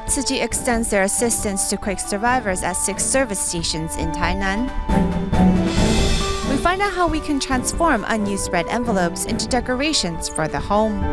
Tzu Chi extends their assistance to quake survivors at 6 service stations in Tainan. We find out how we can transform unused red envelopes into decorations for the home.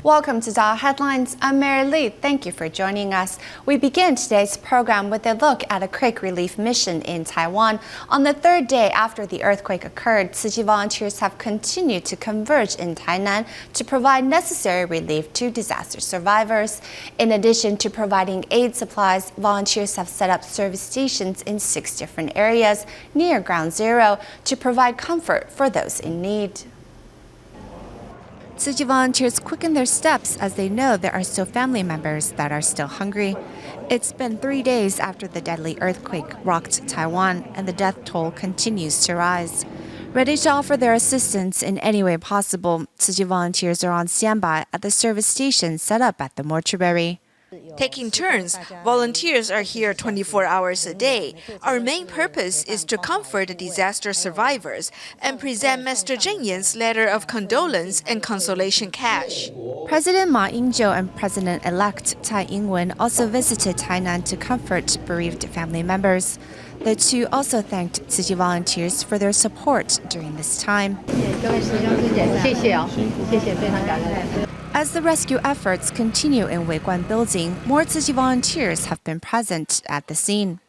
Welcome to DaAi Headlines. I'm Mary Lee. Thank you for joining us. We begin today's program with a look at a quake relief mission in Taiwan. On the third day after the earthquake occurred, Tzu Chi volunteers have continued to converge in Tainan to provide necessary relief to disaster survivors. In addition to providing aid supplies, volunteers have set up service stations in 6 different areas near Ground Zero to provide comfort for those in need. Tzu Chi volunteers quicken their steps as they know there are still family members that are still hungry. It's been 3 days after the deadly earthquake rocked Taiwan, and the death toll continues to rise. Ready to offer their assistance in any way possible, Tzu Chi volunteers are on standby at the service station set up at the mortuary. Taking turns, volunteers are here 24 hours a day. Our main purpose is to comfort the disaster survivors and present Master Zheng Yan's letter of condolence and consolation cash. President Ma Ying-jeou and President-elect Tsai Ing-wen also visited Tainan to comfort bereaved family members. The two also thanked Tzu Chi volunteers for their support during this time. As the rescue efforts continue in Weiguan Building, more Tzu Chi volunteers have been present at the scene.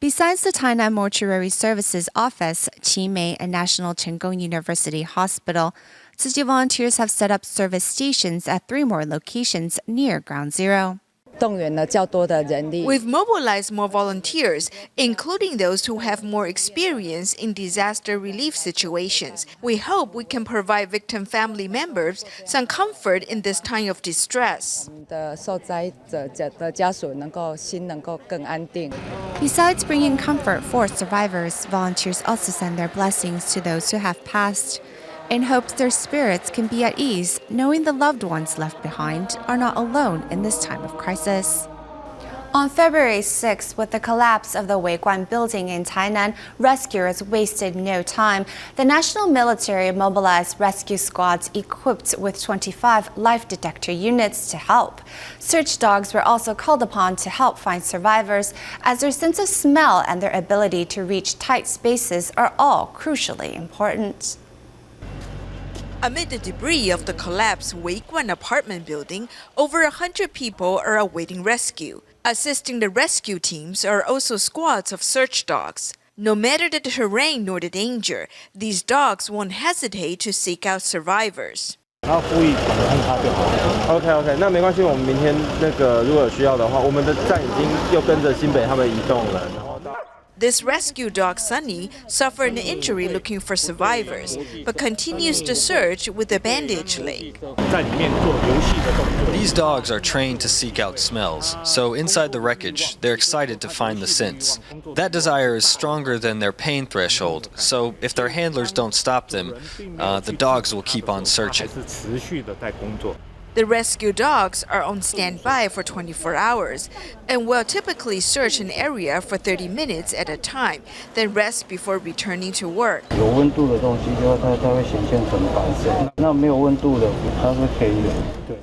Besides the Tainan Mortuary Services Office, Qimei, and National Chengkong University Hospital, Tzu Chi volunteers have set up service stations at 3 more locations near Ground Zero. We've mobilized more volunteers, including those who have more experience in disaster relief situations. We hope we can provide victim family members some comfort in this time of distress. Besides bringing comfort for survivors, volunteers also send their blessings to those who have passed, in hopes their spirits can be at ease, knowing the loved ones left behind are not alone in this time of crisis. On February 6, with the collapse of the Weiguan Building in Tainan, rescuers wasted no time. The national military mobilized rescue squads equipped with 25 life detector units to help. Search dogs were also called upon to help find survivors, as their sense of smell and their ability to reach tight spaces are all crucially important. Amid the debris of the collapsed Weiguan apartment building, over 100 people are awaiting rescue. Assisting the rescue teams are also squads of search dogs. No matter the terrain nor the danger, these dogs won't hesitate to seek out survivors. OK， 那没关系，我们明天如果有需要的话，我们的站已经又跟着新北他们移动了。 This rescue dog, Sunny, suffered an injury looking for survivors, but continues to search with a bandaged leg. These dogs are trained to seek out smells, so inside the wreckage, they're excited to find the scents. That desire is stronger than their pain threshold, so if their handlers don't stop them, the dogs will keep on searching. The rescue dogs are on standby for 24 hours and will typically search an area for 30 minutes at a time, then rest before returning to work.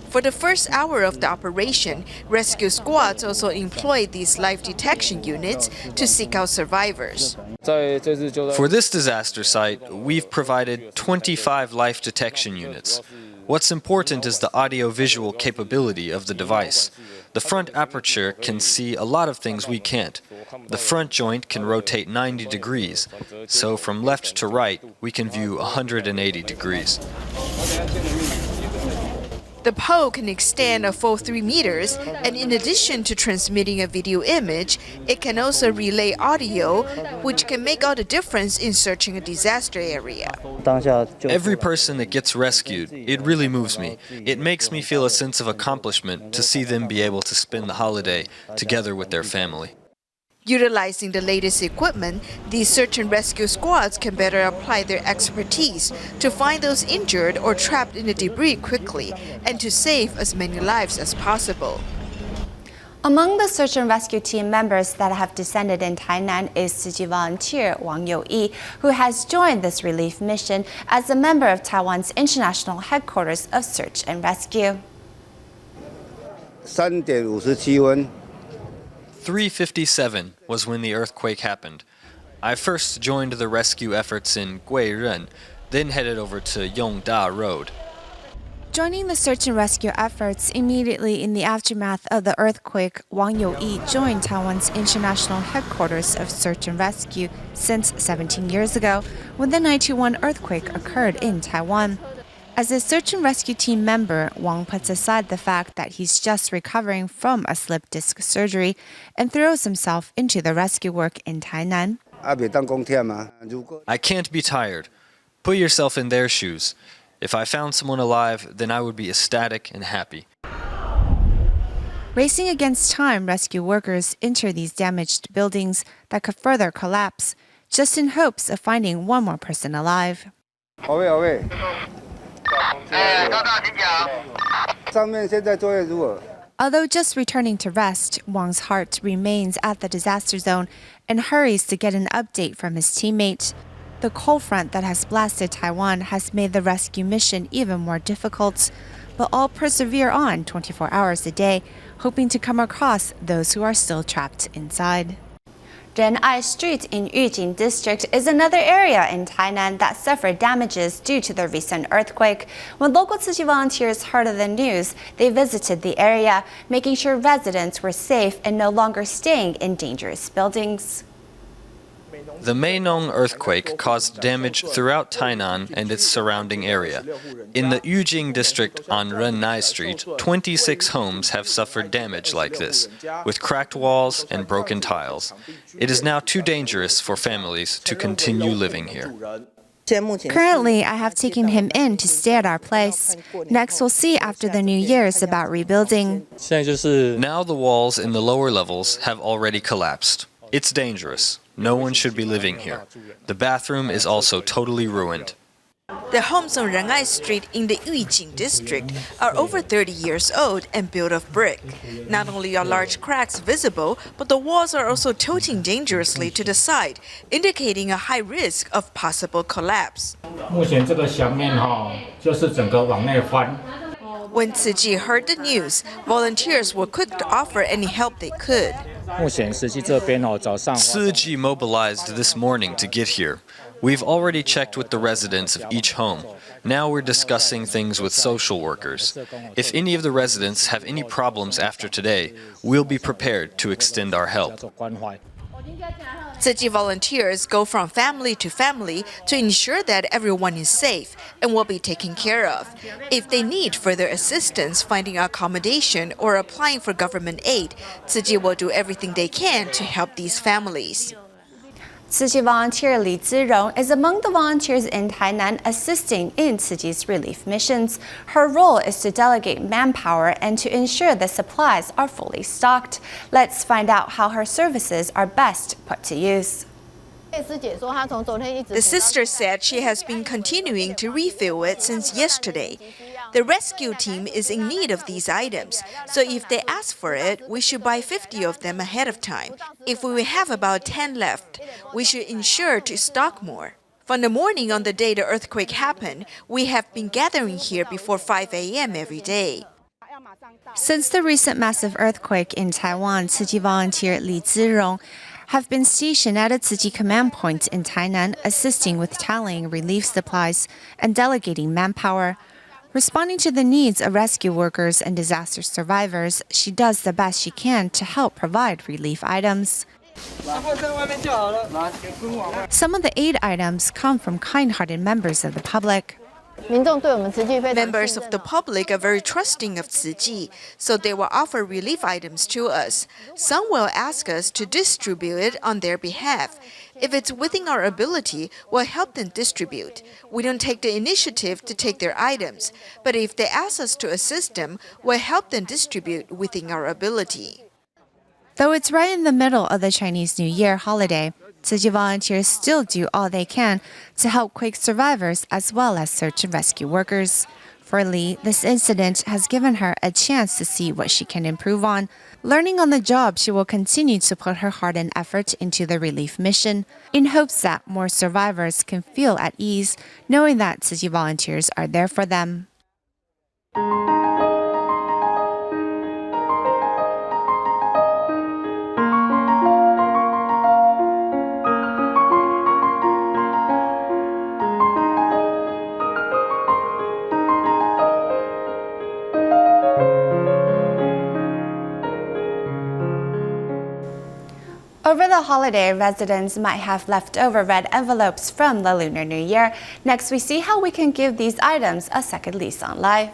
For the first hour of the operation, rescue squads also employed these life detection units to seek out survivors. For this disaster site, we've provided 25 life detection units. What's important is the audio-visual capability of the device. The front aperture can see a lot of things we can't. The front joint can rotate 90 degrees, so from left to right, we can view 180 degrees. The pole can extend a full 3 meters, and in addition to transmitting a video image, it can also relay audio, which can make all the difference in searching a disaster area. Every person that gets rescued, it really moves me. It makes me feel a sense of accomplishment to see them be able to spend the holiday together with their family. Utilizing the latest equipment, these search and rescue squads can better apply their expertise to find those injured or trapped in the debris quickly and to save as many lives as possible. Among the search and rescue team members that have descended in Tainan is Tzu Chi volunteer Wang You Yi, who has joined this relief mission as a member of Taiwan's international headquarters of search and rescue. 3:57 was when the earthquake happened. I first joined the rescue efforts in Guiren, then headed over to Yongda Road. Joining the search and rescue efforts immediately in the aftermath of the earthquake, Wang You-yi joined Taiwan's international headquarters of search and rescue since 17 years ago, when the 9/11 earthquake occurred in Taiwan. As a search and rescue team member, Wang puts aside the fact that he's just recovering from a slip disc surgery and throws himself into the rescue work in Tainan. I can't be tired. Put yourself in their shoes. If I found someone alive, then I would be ecstatic and happy. Racing against time, rescue workers enter these damaged buildings that could further collapse, just in hopes of finding one more person alive. Although just returning to rest, Wang's heart remains at the disaster zone and hurries to get an update from his teammate. The cold front that has blasted Taiwan has made the rescue mission even more difficult, but all persevere on 24 hours a day, hoping to come across those who are still trapped inside. DaAi Street in Yujing District is another area in Tainan that suffered damages due to the recent earthquake. When local Tzu Chi volunteers heard of the news, they visited the area, making sure residents were safe and no longer staying in dangerous buildings. The Meinong earthquake caused damage throughout Tainan and its surrounding area. In the Yujing district on Renai Street, 26 homes have suffered damage like this, with cracked walls and broken tiles. It is now too dangerous for families to continue living here. Currently, I have taken him in to stay at our place. Next, we'll see after the New Year's about rebuilding. Now the walls in the lower levels have already collapsed. It's dangerous. No one should be living here. The bathroom is also totally ruined. The homes on Renai Street in the Yujing district are over 30 years old and built of brick. Not only are large cracks visible, but the walls are also tilting dangerously to the side, indicating a high risk of possible collapse. When Tzu Chi heard the news, volunteers were quick to offer any help they could. Tzu Chi mobilized this morning to get here. We've already checked with the residents of each home. Now we're discussing things with social workers. If any of the residents have any problems after today, we'll be prepared to extend our help. Tzu Chi volunteers go from family to family to ensure that everyone is safe and will be taken care of. If they need further assistance finding accommodation or applying for government aid, Tzu Chi will do everything they can to help these families. Tzu Chi volunteer李咨蓉is among the volunteers in Tainan assisting in Tzu Chi's relief missions. Her role is to delegate manpower and to ensure the supplies are fully stocked. Let's find out how her services are best put to use. The sister said she has been continuing to refill it since yesterday. The rescue team is in need of these items, so if they ask for it, we should buy 50 of them ahead of time. If we have about 10 left, we should ensure to stock more. From the morning on the day the earthquake happened, we have been gathering here before 5 a.m. every day. Since the recent massive earthquake in Taiwan, Tzu Chi volunteer李咨蓉have been stationed at a Tzu Chi command point in Tainan, assisting with tallying relief supplies and delegating manpower. Responding to the needs of rescue workers and disaster survivors, she does the best she can to help provide relief items. Some of the aid items come from kind-hearted members of the public. Members of the public are very trusting of Tzu Chi, so they will offer relief items to us. Some will ask us to distribute it on their behalf. If it's within our ability, we'll help them distribute. We don't take the initiative to take their items, but if they ask us to assist them, we'll help them distribute within our ability. Though it's right in the middle of the Chinese New Year holiday, Tzu Chi volunteers still do all they can to help quake survivors as well as search and rescue workers. For Lee, this incident has given her a chance to see what she can improve on. Learning on the job, she will continue to put her heart and effort into the relief mission in hopes that more survivors can feel at ease knowing that Tzu Chi volunteers are there for them. Over the holiday, residents might have leftover red envelopes from the Lunar New Year. Next, we see how we can give these items a second lease on life.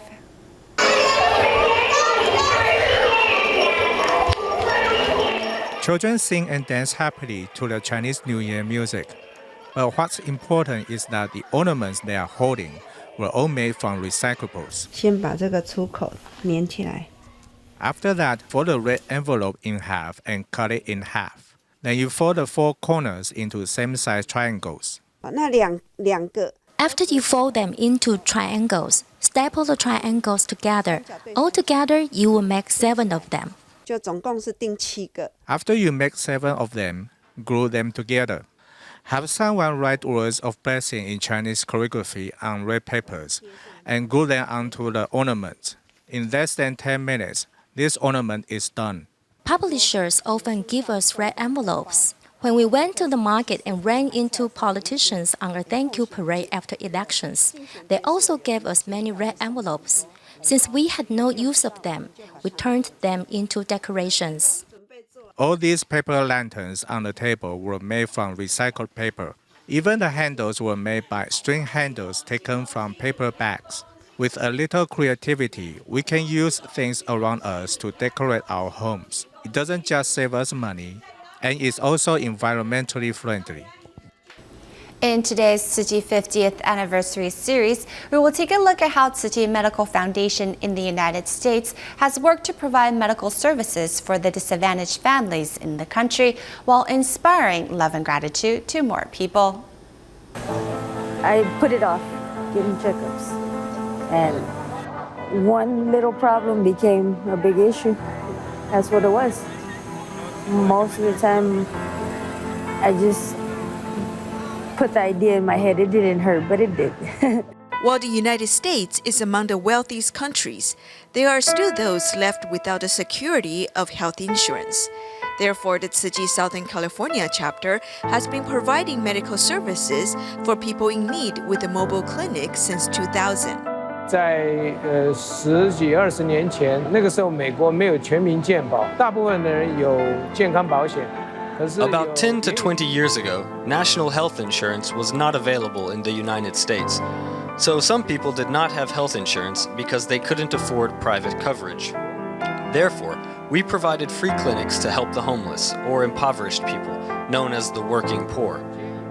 Children sing and dance happily to the Chinese New Year music. But what's important is that the ornaments they are holding were all made from recyclables. 先把这个出口粘起来。 After that, fold the red envelope in half and cut it in half. Then you fold the four corners into same-size triangles. 那两个 After you fold them into triangles, staple the triangles together. Altogether, you will make 7 of them. 就总共是订7个。 After you make 7 of them, glue them together. Have someone write words of blessing in Chinese calligraphy on red papers and glue them onto the ornament. In less than 10 minutes, this ornament is done. Publishers often give us red envelopes. When we went to the market and ran into politicians on a thank you parade after elections, they also gave us many red envelopes. Since we had no use of them, we turned them into decorations. All these paper lanterns on the table were made from recycled paper. Even the handles were made by string handles taken from paper bags. With a little creativity, we can use things around us to decorate our homes. It doesn't just save us money, and it's also environmentally friendly. In today's Tzu Chi 50th anniversary series, we will take a look at how Tzu Chi Medical Foundation in the United States has worked to provide medical services for the disadvantaged families in the country while inspiring love and gratitude to more people. I put it off getting checkups, and one little problem became a big issue. That's what it was. Most of the time, I just put the idea in my head. It didn't hurt, but it did. While the United States is among the wealthiest countries, there are still those left without the security of health insurance. Therefore, the Tzu Chi Southern California chapter has been providing medical services for people in need with a mobile clinic since 2000. 在10几20年前，那个时候美国没有全民健保，大部分的人有健康保险。 About 10 to 20 years ago, national health insurance was not available in the United States. So some people did not have health insurance because they couldn't afford private coverage. Therefore, we provided free clinics to help the homeless or impoverished people, known as the working poor.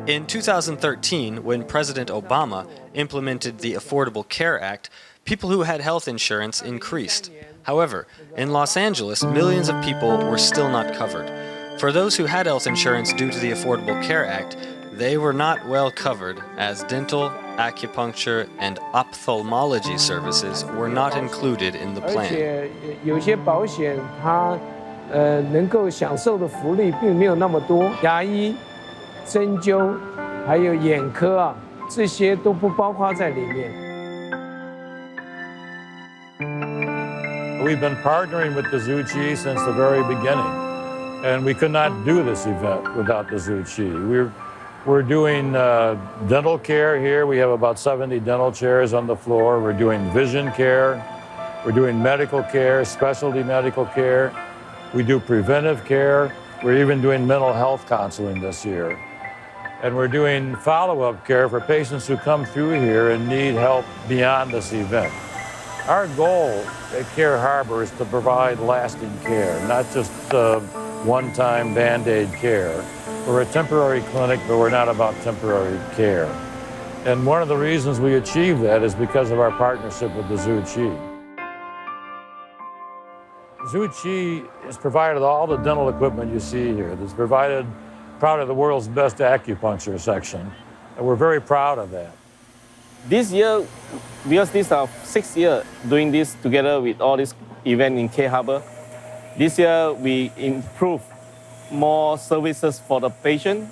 In 2013, when President Obama implemented the Affordable Care Act, people who had health insurance increased. However, in Los Angeles, millions of people were still not covered. For those who had health insurance due to the Affordable Care Act, they were not well covered as dental, acupuncture, and ophthalmology services were not included in the plan. 而且有些保险它能够享受的福利并没有那么多，牙医、针灸，还有眼科啊，这些都不包括在里面。 We've been partnering with the Tzu Chi since the very beginning. And we could not do this event without the Tzu Chi. We're doing dental care here. We have about 70 dental chairs on the floor. We're doing vision care. We're doing medical care, specialty medical care. We do preventive care. We're even doing mental health counseling this year. And we're doing follow-up care for patients who come through here and need help beyond this event. Our goal at Care Harbor is to provide lasting care, not just one-time Band-Aid care. We're a temporary clinic, but we're not about temporary care. And one of the reasons we achieve that is because of our partnership with the Tzu Chi. Tzu Chi has provided all the dental equipment you see here. It's provided probably the world's best acupuncture section, and we're very proud of that. This year, because this is our 6th year doing this together with all this event in K Harbor, this year we improve more services for the patient,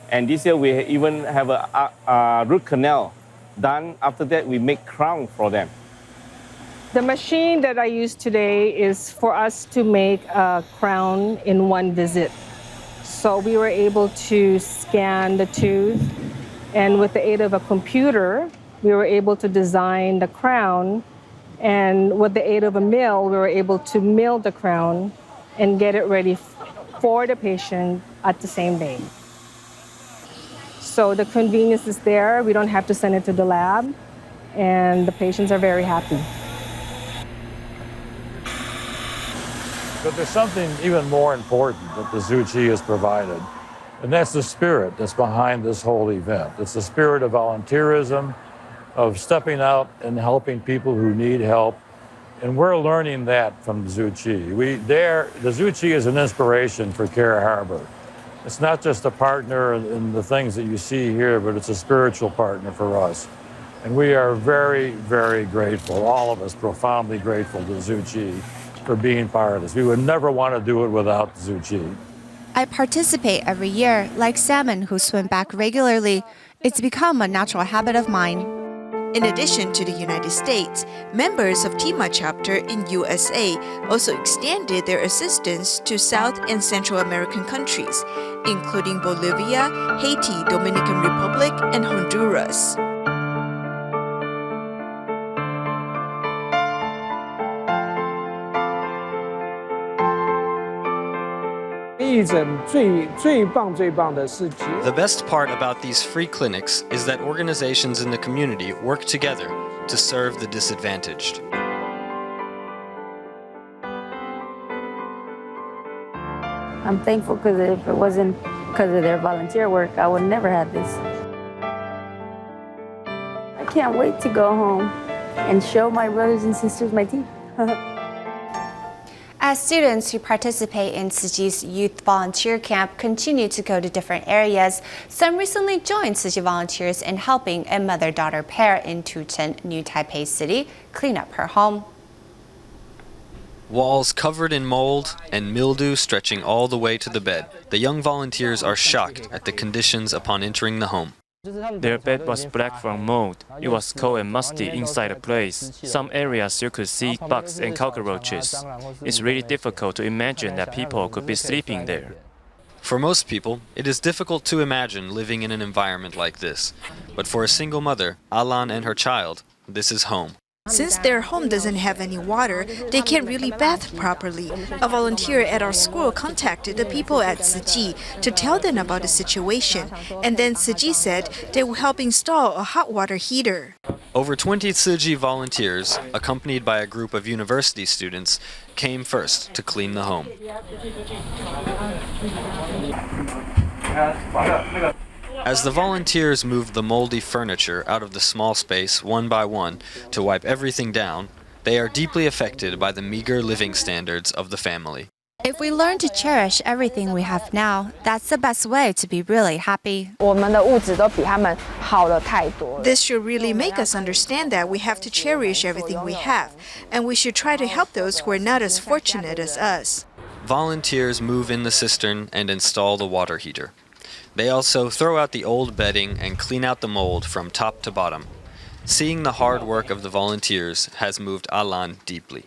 and this year we even have a root canal done. After that, we make crown for them. The machine that I use today is for us to make a crown in one visit. So we were able to scan the tooth, and with the aid of a computer, we were able to design the crown, and with the aid of a mill, we were able to mill the crown and get it ready for the patient at the same day. So the convenience is there. We don't have to send it to the lab, and the patients are very happy. But there's something even more important that the Tzu Chi has provided, and that's the spirit that's behind this whole event. It's the spirit of volunteerism, of stepping out and helping people who need help, and we're learning that from Tzu Chi. The Tzu Chi is an inspiration for Care Harbor. It's not just a partner in the things that you see here, but it's a spiritual partner for us. And we are very, very grateful, all of us profoundly grateful to Tzu Chi for being part of this. We would never want to do it without Tzu Chi. I participate every year, like salmon who swim back regularly. It's become a natural habit of mine. In addition to the United States, members of TIMA chapter in USA also extended their assistance to South and Central American countries, including Bolivia, Haiti, Dominican Republic, and Honduras. The best part about these free clinics is that organizations in the community work together to serve the disadvantaged. I'm thankful because if it wasn't because of their volunteer work, I would never have this. I can't wait to go home and show my brothers and sisters my teeth. As students who participate in Tzu Chi's youth volunteer camp continue to go to different areas, some recently joined Tzu Chi volunteers in helping a mother-daughter pair in Tuchen, New Taipei City, clean up her home. Walls covered in mold and mildew stretching all the way to the bed. The young volunteers are shocked at the conditions upon entering the home. Their bed was black from mold. It was cold and musty inside the place. Some areas you could see bugs and cockroaches. It's really difficult to imagine that people could be sleeping there. For most people, it is difficult to imagine living in an environment like this. But for a single mother, Alan and her child, this is home. Since their home doesn't have any water, they can't really bath properly. A volunteer at our school contacted the people at Tzu Chi to tell them about the situation, and then Tzu Chi said they will help install a hot water heater. Over 20 Tzu Chi volunteers, accompanied by a group of university students, came first to clean the home. As the volunteers moved the moldy furniture out of the small space one by one to wipe everything down, they are deeply affected by the meager living standards of the family. If we learn to cherish everything we have now, that's the best way to be really happy. This should really make us understand that we have to cherish everything we have, and we should try to help those who are not as fortunate as us. Volunteers move in the cistern and install the water heater. They also throw out the old bedding and clean out the mold from top to bottom. Seeing the hard work of the volunteers has moved Alan deeply.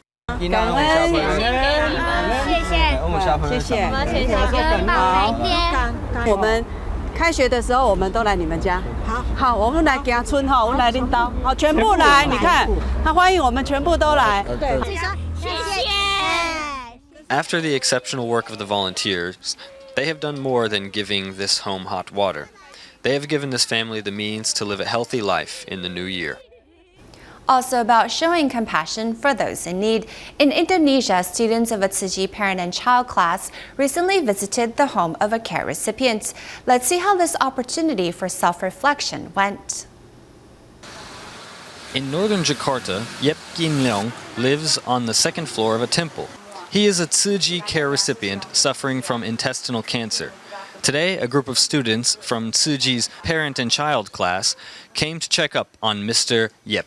开学的时候，我们都来你们家。好，我们来行村哈，我们来领导，好，全部来，你看，他欢迎我们全部都来。对，谢谢。 After the exceptional work of the volunteers, they have done more than giving this home hot water. They have given this family the means to live a healthy life in the new year. Also about showing compassion for those in need. In Indonesia, students of a Tzu Chi parent and child class recently visited the home of a care recipient. Let's see how this opportunity for self-reflection went. In northern Jakarta, Yep Kin Leong lives on the second floor of a temple. He is a Tzu Chi care recipient suffering from intestinal cancer. Today, a group of students from Tzu Chi's parent and child class came to check up on Mr. Yep.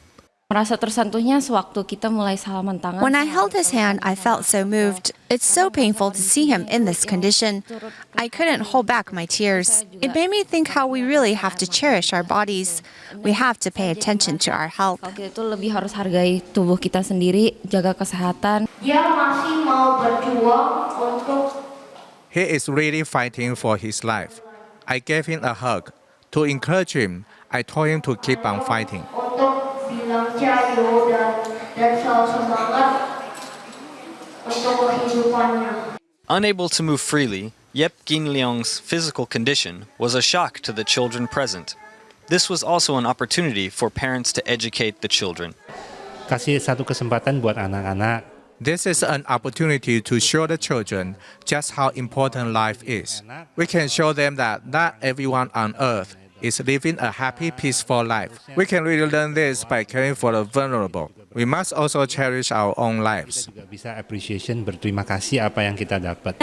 Merasa tersentuhnya sewaktu kita mulai salaman tangan. When I held his hand, I felt so moved. It's so painful to see him in this condition. I couldn't hold back my tears. It made me think how we really have to cherish our bodies. We have to pay attention to our health. Kita itu lebih harus hargai tubuh kita sendiri, jaga kesehatan. Dia masih mau berjuang untuk. He is really fighting for his life. I gave him a hug. To encourage him, I told him to keep on fighting. Untuk bilang jayo dan selalu semangat untuk kehidupannya. Unable to move freely, Yep Gin Leong's physical condition was a shock to the children present. This was also an opportunity for parents to educate the children. Kasih satu kesempatan buat anak-anak. This is an opportunity to show the children just how important life is. We can show them that not everyone on earth is living a happy, peaceful life. We can really learn this by caring for the vulnerable. We must also cherish our own lives. Bisa appreciation, berterima kasih apa yang kita dapat.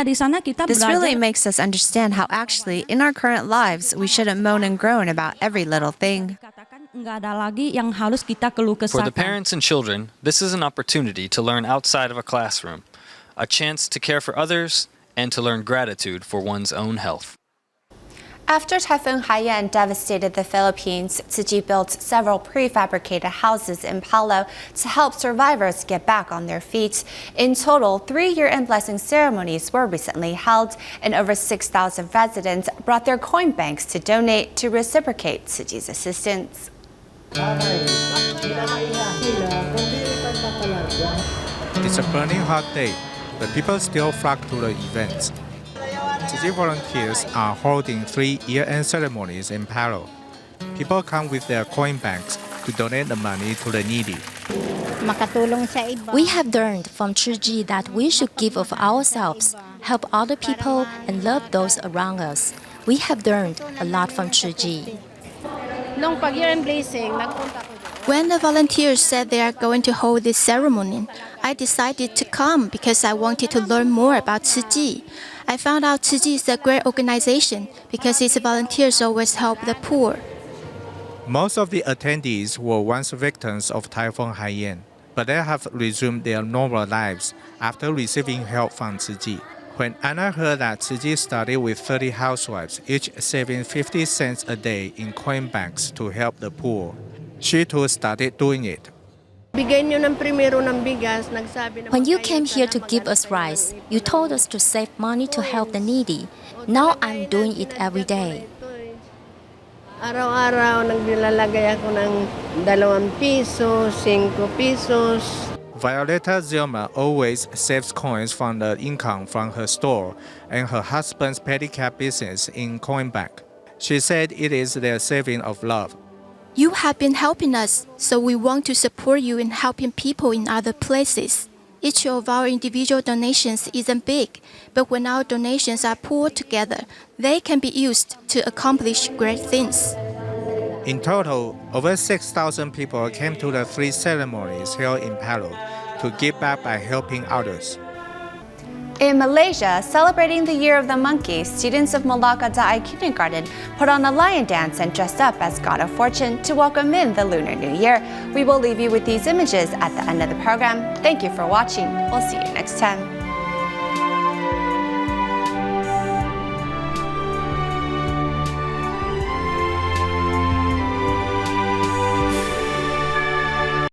This really makes us understand how actually, in our current lives, we shouldn't moan and groan about every little thing. For the parents and children, this is an opportunity to learn outside of a classroom, a chance to care for others, and to learn gratitude for one's own health. After Typhoon Haiyan devastated the Philippines, Tzu Chi built several prefabricated houses in Palau to help survivors get back on their feet. In total, 3 year-end blessing ceremonies were recently held, and over 6,000 residents brought their coin banks to donate to reciprocate Tzu Chi's assistance. It's a burning hot day, but people still flock to the events. Tzu Chi volunteers are holding 3 year-end ceremonies in Palau. People come with their coin banks to donate the money to the needy. We have learned from Tzu Chi that we should give of ourselves, help other people, and love those around us. We have learned a lot from Tzu Chi. When the volunteers said they are going to hold this ceremony, I decided to come because I wanted to learn more about Tzu Chi. I found out Tzu Chi is a great organization because its volunteers always help the poor. Most of the attendees were once victims of Typhoon Haiyan, but they have resumed their normal lives after receiving help from Tzu Chi. When Anna heard that Tzu Chi started with 30 housewives, each saving 50 cents a day in coin banks to help the poor, she too started doing it. When you came here to give us rice, you told us to save money to help the needy. Now I'm doing it every day. Araw-araw naglalagay ako ng 2 piso, 5 pesos. Violeta Zilma always saves coins from the income from her store and her husband's pedicab business in coin bank. She said it is their saving of love. You have been helping us, so we want to support you in helping people in other places. Each of our individual donations isn't big, but when our donations are pooled together, they can be used to accomplish great things. In total, over 6,000 people came to the 3 ceremonies held in Palau to give back by helping others. In Malaysia, celebrating the Year of the Monkey, students of Malacca DaAi Kindergarten put on a lion dance and dressed up as God of Fortune to welcome in the Lunar New Year. We will leave you with these images at the end of the program. Thank you for watching. We'll see you next time.